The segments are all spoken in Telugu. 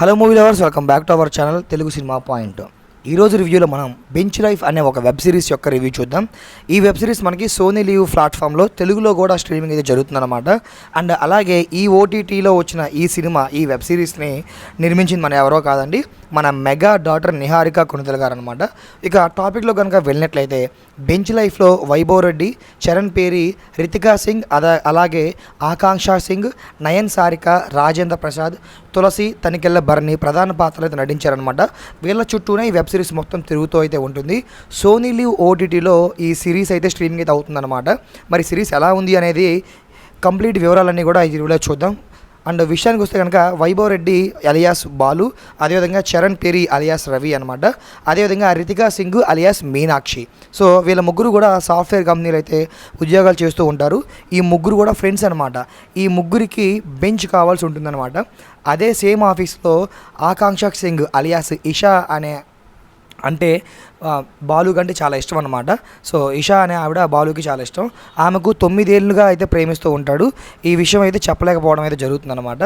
Hello movie lovers, welcome back to our channel Telugu cinema point. ఈరోజు రివ్యూలో మనం బెంచ్ లైఫ్ అనే ఒక వెబ్ సిరీస్ యొక్క రివ్యూ చూద్దాం. ఈ వెబ్ సిరీస్ మనకి సోనీ లీవ్ ప్లాట్ఫామ్లో తెలుగులో కూడా స్ట్రీమింగ్ అయితే జరుగుతుందన్నమాట. అండ్ అలాగే ఈ ఓటీటీలో వచ్చిన ఈ వెబ్ సిరీస్ని నిర్మించింది మన ఎవరో కాదండి, మన మెగా డాటర్ నిహారిక కొణిదెల గారు అనమాట. ఇక టాపిక్లో కనుక వెళ్ళినట్లయితే బెంచ్ లైఫ్లో వైభవ్ రెడ్డి, చరణ్ పేరి, రితికా సింగ్, అలాగే ఆకాంక్ష సింగ్, నయన్ సారిక, రాజేంద్ర ప్రసాద్, తులసి, తనికెళ్ళ భరణి ప్రధాన పాత్రలు అయితే నటించారనమాట. వీళ్ళ చుట్టూనే ఈ వెబ్ సిరీస్ మొత్తం తిరుగుతూ అయితే ఉంటుంది. సోనీ లీవ్ ఓటీటీలో ఈ సిరీస్ అయితే స్ట్రీమింగ్ అయితే అవుతుందన్నమాట. మరి సిరీస్ ఎలా ఉంది అనేది కంప్లీట్ వివరాలన్నీ కూడా ఈ వీడియోలో చూద్దాం. అండ్ విషయానికి వస్తే కనుక వైభవ్ రెడ్డి అలియాస్ బాలు, అదేవిధంగా చరణ్ పేరి అలియాస్ రవి అనమాట, అదేవిధంగా రితికా సింగ్ అలియాస్ మీనాక్షి. సో వీళ్ళ ముగ్గురు కూడా సాఫ్ట్వేర్ కంపెనీలు అయితే ఉద్యోగాలు చేస్తూ ఉంటారు. ఈ ముగ్గురు కూడా ఫ్రెండ్స్ అనమాట. ఈ ముగ్గురికి బెంచ్ కావాల్సి ఉంటుందన్నమాట. అదే సేమ్ ఆఫీస్లో ఆకాంక్ష సింగ్ అలియాస్ ఇషా అంటే బాలు కంటే చాలా ఇష్టం అనమాట. సో ఇషా అనే ఆవిడ బాలుకి చాలా ఇష్టం. ఆమెకు 9 ఏళ్ళుగా అయితే ప్రేమిస్తూ ఉంటాడు. ఈ విషయం అయితే చెప్పలేకపోవడం అయితే జరుగుతుందన్నమాట.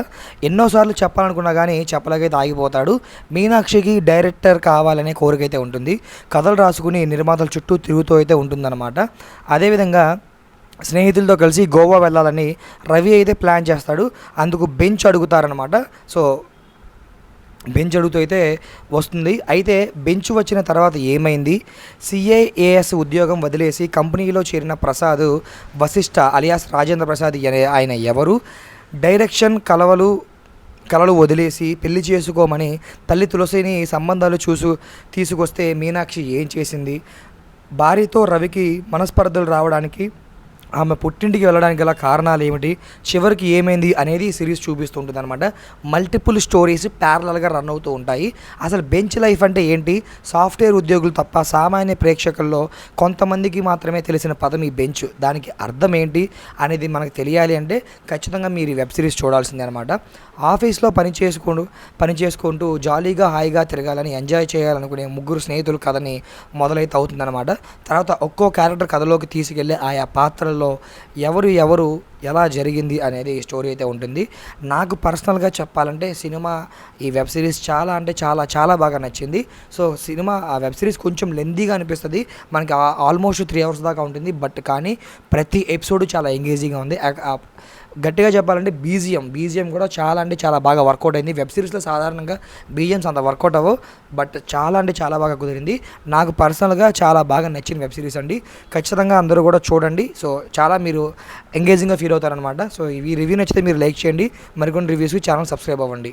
ఎన్నోసార్లు చెప్పాలనుకున్నా కానీ చెప్పలేకైతే ఆగిపోతాడు. మీనాక్షికి డైరెక్టర్ కావాలనే కోరిక అయితే ఉంటుంది. కథలు రాసుకుని నిర్మాతల చుట్టూ తిరుగుతూ అయితే ఉంటుందన్నమాట. అదేవిధంగా స్నేహితులతో కలిసి గోవా వెళ్ళాలని రవి అయితే ప్లాన్ చేస్తాడు. అందుకు బెంచ్ అడుగుతారనమాట. సో బెంచ్ అడుగుతూ అయితే వస్తుంది. అయితే బెంచ్ వచ్చిన తర్వాత ఏమైంది, సిఐఏఎస్ ఉద్యోగం వదిలేసి కంపెనీలో చేరిన ప్రసాద్ వశిష్ఠ అలియాస్ రాజేంద్ర ప్రసాద్ ఆయన ఎవరు, డైరెక్షన్ కలలు వదిలేసి పెళ్లి చేసుకోమని తల్లి తులసిని సంబంధాలు తీసుకొస్తే మీనాక్షి ఏం చేసింది, భార్యతో రవికి మనస్పర్ధలు రావడానికి ఆమె పుట్టింటికి వెళ్ళడానికి గల కారణాలు ఏమిటి, చివరికి ఏమైంది అనేది సిరీస్ చూపిస్తూ ఉంటుంది అనమాట. మల్టిపుల్ స్టోరీస్ ప్యారలల్గా రన్ అవుతూ ఉంటాయి. అసలు బెంచ్ లైఫ్ అంటే ఏంటి, సాఫ్ట్వేర్ ఉద్యోగులు తప్ప సామాన్య ప్రేక్షకుల్లో కొంతమందికి మాత్రమే తెలిసిన పదం ఈ బెంచ్. దానికి అర్థం ఏంటి అనేది మనకు తెలియాలి అంటే ఖచ్చితంగా మీరు ఈ వెబ్ సిరీస్ చూడాల్సిందే అనమాట. ఆఫీస్లో పని చేసుకుంటూ జాలీగా హాయిగా తిరగాలని ఎంజాయ్ చేయాలనుకునే ముగ్గురు స్నేహితుల కథని మొదలైతే అవుతుందన్నమాట. తర్వాత ఒక్కో క్యారెక్టర్ కథలోకి తీసుకెళ్ళి ఆయా పాత్రల్లో ఎవరు ఎలా జరిగింది అనేది స్టోరీ అయితే ఉంటుంది. నాకు పర్సనల్గా చెప్పాలంటే ఈ వెబ్ సిరీస్ చాలా అంటే చాలా చాలా బాగా నచ్చింది. సో ఆ వెబ్ సిరీస్ కొంచెం లెందీగా అనిపిస్తుంది, మనకి ఆల్మోస్ట్ 3 hours దాకా ఉంటుంది. బట్ కానీ ప్రతి ఎపిసోడ్ చాలా ఎంగేజింగ్గా ఉంది. గట్టిగా చెప్పాలంటే బీజిఎం కూడా చాలా అంటే చాలా బాగా వర్కౌట్ అయింది. వెబ్ సిరీస్లో సాధారణంగా బీజిఎమ్స్ అంత వర్కౌట్ అవ్వవు, బట్ చాలా అంటే చాలా బాగా కుదిరింది. నాకు పర్సనల్గా చాలా బాగా నచ్చిన వెబ్ సిరీస్ అండి. ఖచ్చితంగా అందరూ కూడా చూడండి. సో చాలా మీరు ఎంగేజింగ్గా ఫీల్ అవుతారనమాట. సో ఈ రివ్యూ నచ్చితే మీరు లైక్ చేయండి. మరికొన్ని రివ్యూస్కి ఛానల్ సబ్స్క్రైబ్ అవ్వండి.